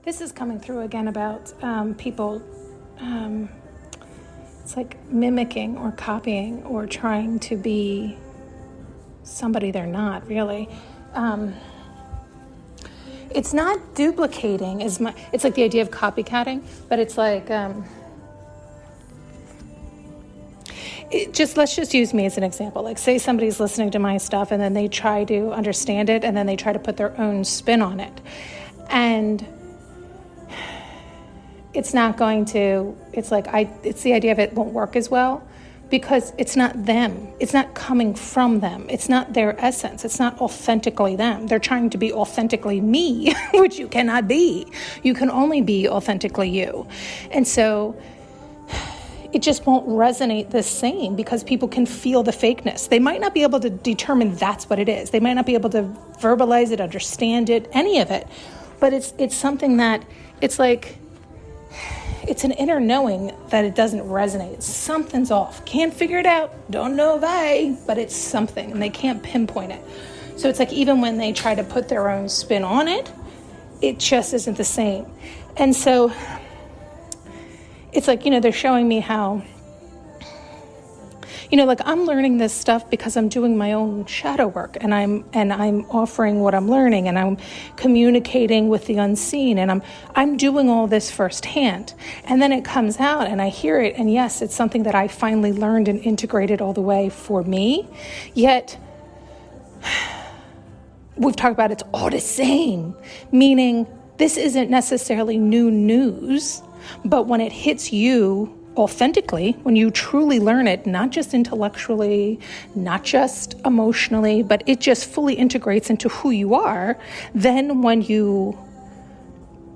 This is coming through again about people, it's like mimicking or copying or trying to be somebody they're not, really. It's not duplicating as much. It's like the idea of copycatting, but it's like, let's just use me as an example. Like, say somebody's listening to my stuff and then they try to understand it and then they try to put their own spin on it. And it's not going to, it's the idea of it won't work as well because it's not them. It's not coming from them. It's not their essence. It's not authentically them. They're trying to be authentically me, which you cannot be. You can only be authentically you. And so it just won't resonate the same because people can feel the fakeness. They might not be able to determine that's what it is. They might not be able to verbalize it, understand it, any of it. But it's something that it's like, it's an inner knowing that it doesn't resonate. Something's off. Can't figure it out. Don't know why, but it's something, and they can't pinpoint it. So it's like even when they try to put their own spin on it, it just isn't the same. And so it's like, they're showing me how, like I'm learning this stuff because I'm doing my own shadow work and I'm offering what I'm learning and I'm communicating with the unseen and I'm doing all this firsthand. And then it comes out and I hear it. And yes, it's something that I finally learned and integrated all the way for me. Yet we've talked about it's all the same, meaning this isn't necessarily new news, but when it hits you authentically, when you truly learn it, not just intellectually, not just emotionally, but it just fully integrates into who you are, then when you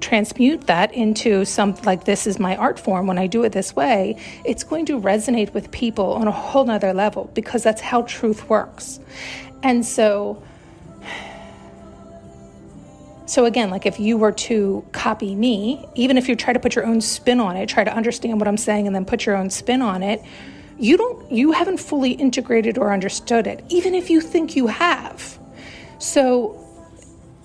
transmute that into like this is my art form, when I do it this way, it's going to resonate with people on a whole nother level because that's how truth works. And so again, like if you were to copy me, even if you try to put your own spin on it, try to understand what I'm saying and then put your own spin on it, you haven't fully integrated or understood it, even if you think you have. So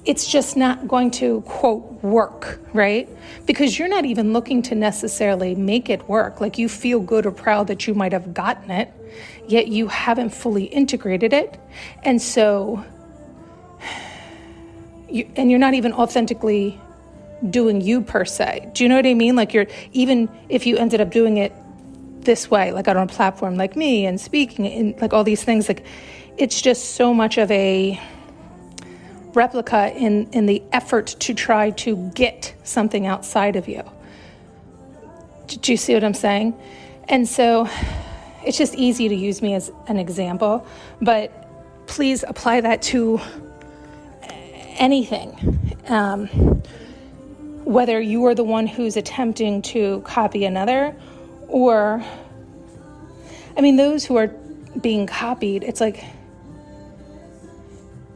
it's just not going to, quote, work, right? Because you're not even looking to necessarily make it work. Like you feel good or proud that you might have gotten it, yet you haven't fully integrated it. And so you're not even authentically doing you per se. Do you know what I mean? Like even if you ended up doing it this way, like on a platform like me and speaking and like all these things, like it's just so much of a replica in the effort to try to get something outside of you. Do you see what I'm saying? And so it's just easy to use me as an example, but please apply that to anything, whether you are the one who's attempting to copy another or, those who are being copied, it's like,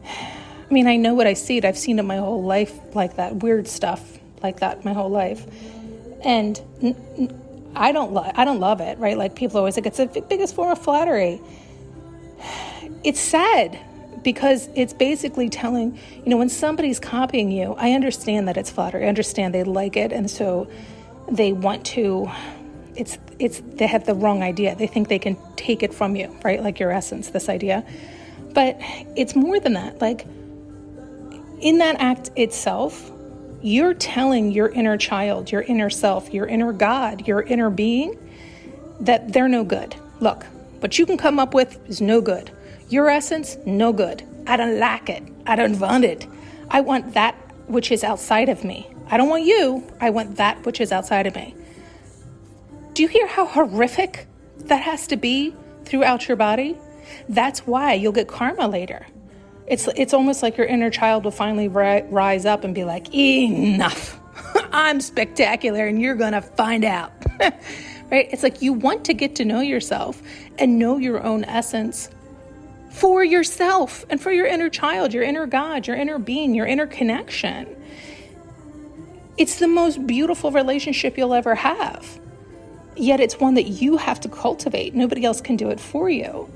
I know what I see it. I've seen it my whole life like that, weird stuff like that my whole life. And I don't love it, right? Like people are always like, it's the biggest form of flattery. It's sad. Because it's basically telling, when somebody's copying you, I understand that it's flattery. I understand they like it. And so they want to, they have the wrong idea. They think they can take it from you, right? Like your essence, this idea. But it's more than that. Like in that act itself, you're telling your inner child, your inner self, your inner God, your inner being that they're no good. Look, what you can come up with is no good. Your essence, no good. I don't like it. I don't want it. I want that which is outside of me. I don't want you. I want that which is outside of me. Do you hear how horrific that has to be throughout your body? That's why you'll get karma later. It's almost like your inner child will finally rise up and be like, enough. I'm spectacular and you're going to find out. Right? It's like you want to get to know yourself and know your own essence for yourself and for your inner child, your inner God, your inner being, your inner connection. It's the most beautiful relationship you'll ever have. Yet it's one that you have to cultivate. Nobody else can do it for you.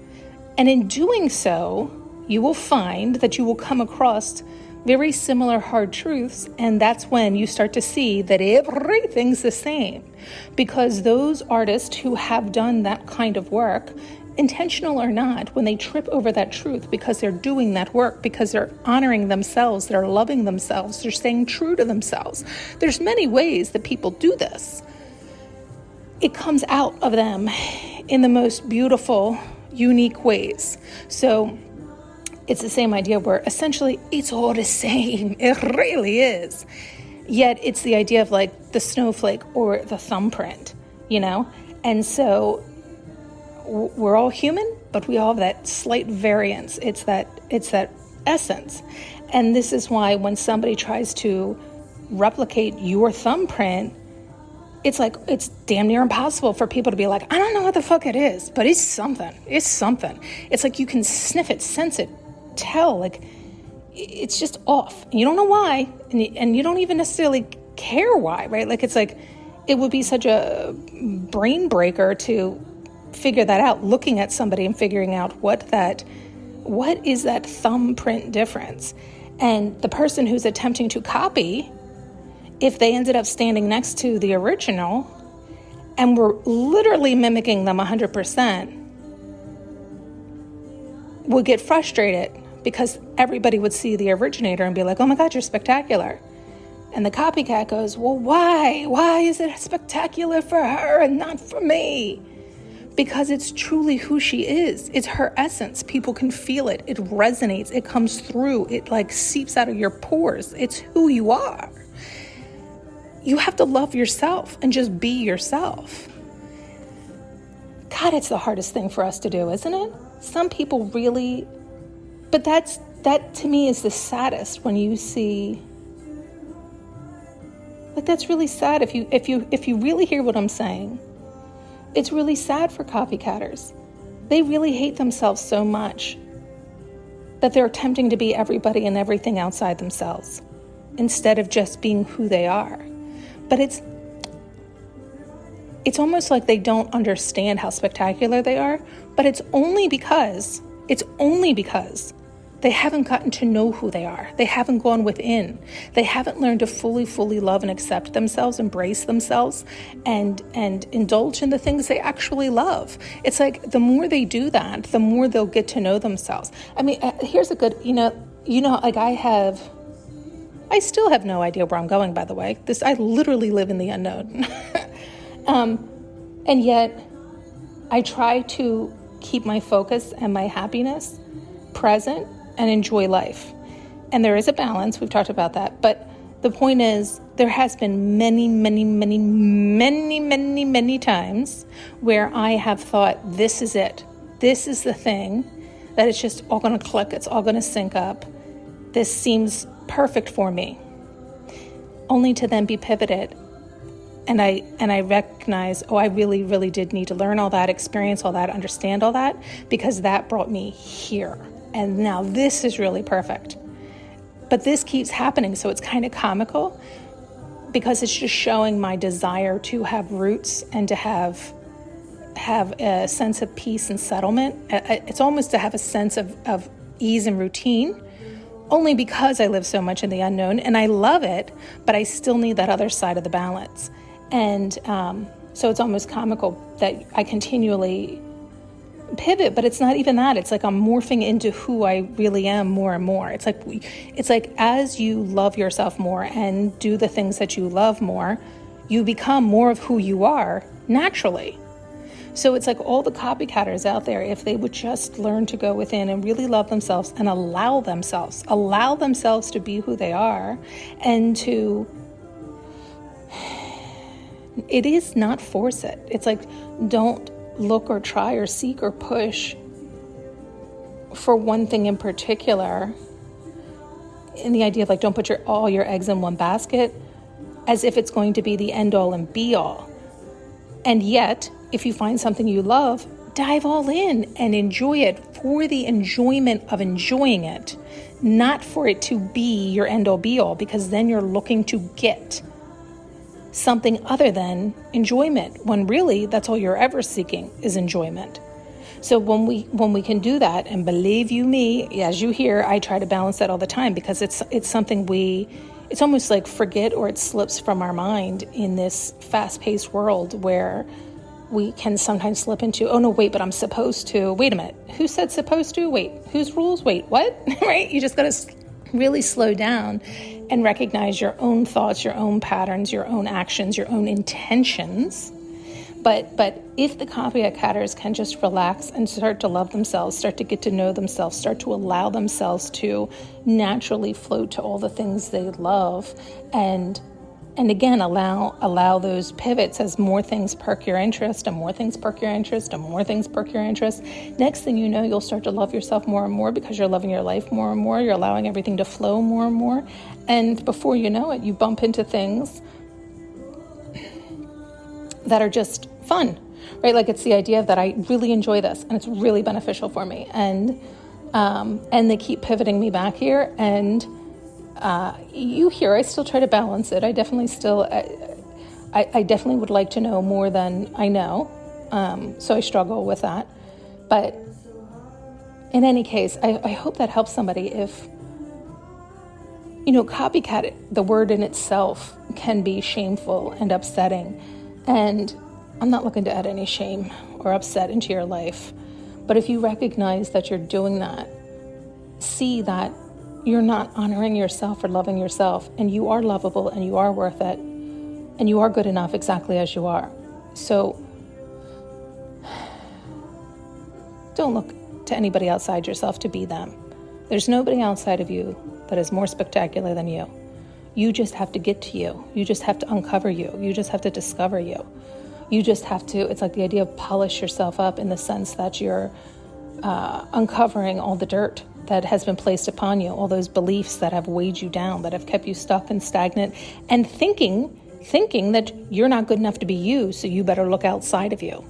And in doing so, you will find that you will come across very similar hard truths, and that's when you start to see that everything's the same. Because those artists who have done that kind of work, intentional or not, when they trip over that truth because they're doing that work, because they're honoring themselves, they're loving themselves, they're staying true to themselves. There's many ways that people do this. It comes out of them in the most beautiful, unique ways. So it's the same idea where essentially it's all the same. It really is. Yet it's the idea of like the snowflake or the thumbprint, you know? And so we're all human, but we all have that slight variance. It's that essence. And this is why when somebody tries to replicate your thumbprint, it's like, it's damn near impossible for people to be like, I don't know what the fuck it is, but it's something. It's something. It's like you can sniff it, sense it, tell, like it's just off. You don't know why, and you don't even necessarily care why, right? Like it's like, it would be such a brain breaker to figure that out, looking at somebody and figuring out what is that thumbprint difference. And the person who's attempting to copy, if they ended up standing next to the original and were literally mimicking them 100%, would get frustrated because everybody would see the originator and be like, oh my God, you're spectacular. And the copycat goes, well, why? Why is it spectacular for her and not for me? Because it's truly who she is. It's her essence. People can feel it. It resonates. It comes through. It like seeps out of your pores. It's who you are. You have to love yourself and just be yourself. God, it's the hardest thing for us to do, isn't it? Some people really, but that to me is the saddest when you see, like that's really sad if you really hear what I'm saying. It's really sad for copycatters. They really hate themselves so much that they're attempting to be everybody and everything outside themselves instead of just being who they are. But it's almost like they don't understand how spectacular they are, but it's only because they haven't gotten to know who they are. They haven't gone within. They haven't learned to fully love and accept themselves, embrace themselves, and indulge in the things they actually love. It's like the more they do that, the more they'll get to know themselves. I mean, here's a good, like I still have no idea where I'm going, by the way. I literally live in the unknown. And yet I try to keep my focus and my happiness present and enjoy life. And there is a balance. We've talked about that. But the point is, there has been many times where I have thought, this is it. This is the thing that it's just all going to click. It's all going to sync up. This seems perfect for me. Only to then be pivoted. And I recognize, I really did need to learn all that, experience all that, understand all that, because that brought me here. And now this is really perfect. But this keeps happening, so it's kind of comical because it's just showing my desire to have roots and to have a sense of peace and settlement. It's almost to have a sense of ease and routine, only because I live so much in the unknown, and I love it, but I still need that other side of the balance. And so it's almost comical that I continually pivot, but it's not even that. It's like I'm morphing into who I really am more and more. It's like as you love yourself more and do the things that you love more, you become more of who you are naturally. So it's like all the copycatters out there, if they would just learn to go within and really love themselves and allow themselves to be who they are, and to, it is not force it. It's like, don't look or try or seek or push for one thing in particular, in the idea of like, don't put all your eggs in one basket as if it's going to be the end all and be all. And yet, if you find something you love, dive all in and enjoy it for the enjoyment of enjoying it, not for it to be your end all be all, because then you're looking to get something other than enjoyment, when really that's all you're ever seeking is enjoyment. So when we can do that, and believe you me, as you hear, I try to balance that all the time, because it's something it's almost like forget, or it slips from our mind in this fast-paced world where we can sometimes slip into, oh no, wait, but I'm supposed to. Wait a minute, who said supposed to? Wait, whose rules? Wait, what? Right? You just got to really slow down and recognize your own thoughts, your own patterns, your own actions, your own intentions. But if the copycatters can just relax and start to love themselves, start to get to know themselves, start to allow themselves to naturally float to all the things they love, and again, allow those pivots as more things perk your interest, and more things perk your interest, and more things perk your interest. Next thing you know, you'll start to love yourself more and more, because you're loving your life more and more. You're allowing everything to flow more and more. And before you know it, you bump into things that are just fun, right? Like, it's the idea that I really enjoy this and it's really beneficial for me. And they keep pivoting me back here. And you hear, I still try to balance it. I definitely still, I definitely would like to know more than I know. So I struggle with that. But in any case, I hope that helps somebody. If, copycat, the word in itself can be shameful and upsetting. And I'm not looking to add any shame or upset into your life. But if you recognize that you're doing that, see that you're not honoring yourself or loving yourself, and you are lovable, and you are worth it, and you are good enough exactly as you are. So don't look to anybody outside yourself to be them. There's nobody outside of you that is more spectacular than you. You just have to get to you. You just have to uncover you. You just have to discover you. You just have to, it's like the idea of polish yourself up, in the sense that you're uncovering all the dirt that has been placed upon you, all those beliefs that have weighed you down, that have kept you stuck and stagnant, and thinking that you're not good enough to be you, so you better look outside of you.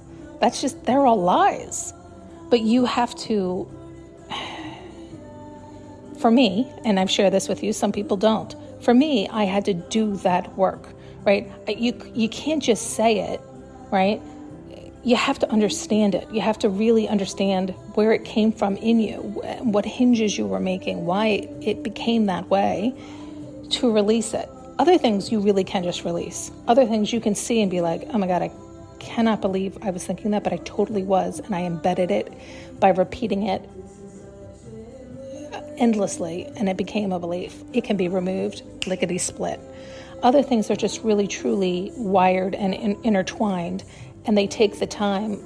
They're all lies. But you have to, for me, and I've shared this with you, some people don't. For me, I had to do that work, right? You can't just say it, right? You have to understand it. You have to really understand where it came from in you, what hinges you were making, why it became that way, to release it. Other things you really can just release. Other things you can see and be like, oh my God, I cannot believe I was thinking that, but I totally was. And I embedded it by repeating it endlessly, and it became a belief. It can be removed, lickety-split. Other things are just really, truly wired and intertwined, and they take the time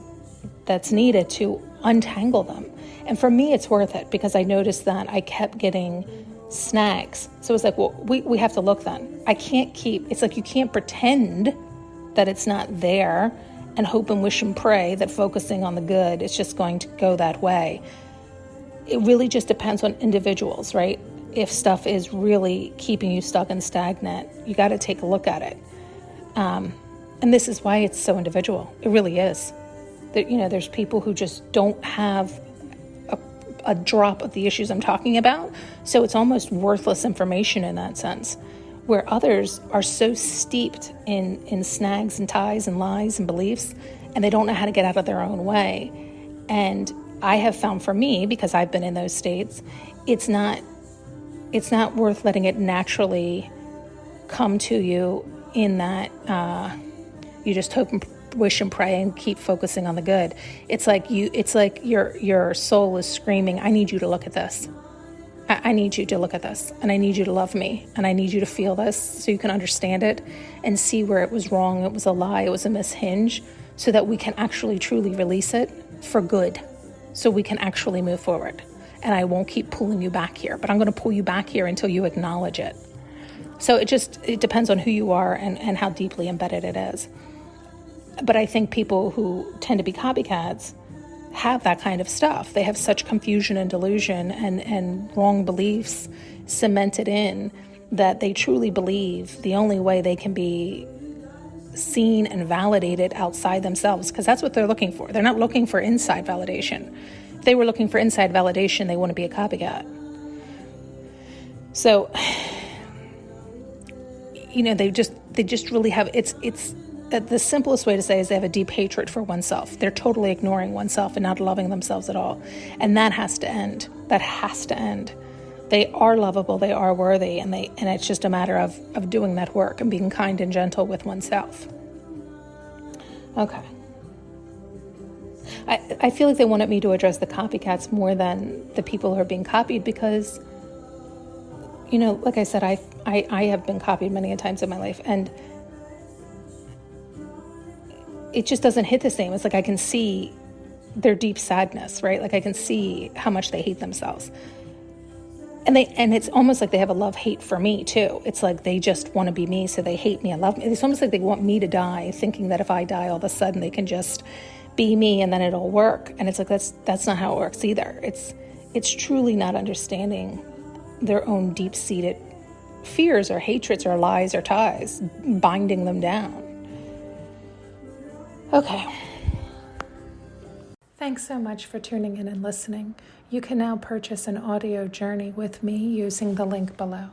that's needed to untangle them. And for me, it's worth it, because I noticed that I kept getting snags. So it's like, well, we have to look then. It's like you can't pretend that it's not there and hope and wish and pray that focusing on the good, it's just going to go that way. It really just depends on individuals, right? If stuff is really keeping you stuck and stagnant, you got to take a look at it. And this is why it's so individual. It really is. There's people who just don't have a drop of the issues I'm talking about, so it's almost worthless information in that sense. Where others are so steeped in snags and ties and lies and beliefs, and they don't know how to get out of their own way. And I have found, for me, because I've been in those states, it's not worth letting it naturally come to you, in that you just hope and wish and pray and keep focusing on the good. It's like your soul is screaming, I need you to look at this. I need you to look at this, and I need you to love me, and I need you to feel this so you can understand it and see where it was wrong, it was a lie, it was a mishinge, so that we can actually truly release it for good, so we can actually move forward. And I won't keep pulling you back here, but I'm going to pull you back here until you acknowledge it. So it depends on who you are and how deeply embedded it is. But I think people who tend to be copycats have that kind of stuff. They have such confusion and delusion and wrong beliefs cemented in, that they truly believe the only way they can be seen and validated outside themselves, because that's what they're looking for. They're not looking for inside validation. If they were looking for inside validation, they wouldn't be a copycat. So, they just really have, it's the simplest way to say is they have a deep hatred for oneself. They're totally ignoring oneself and not loving themselves at all. And that has to end. That has to end. They are lovable, they are worthy, and it's just a matter of doing that work and being kind and gentle with oneself. Okay. I feel like they wanted me to address the copycats more than the people who are being copied because, like I said, I have been copied many times in my life, and it just doesn't hit the same. It's like I can see their deep sadness, right? Like I can see how much they hate themselves. And it's almost like they have a love-hate for me too. It's like they just want to be me, so they hate me and love me. It's almost like they want me to die, thinking that if I die, all of a sudden they can just be me and then it'll work. And it's like that's not how it works either. It's truly not understanding their own deep-seated fears or hatreds or lies or ties, binding them down. Okay. Thanks so much for tuning in and listening. You can now purchase an audio journey with me using the link below.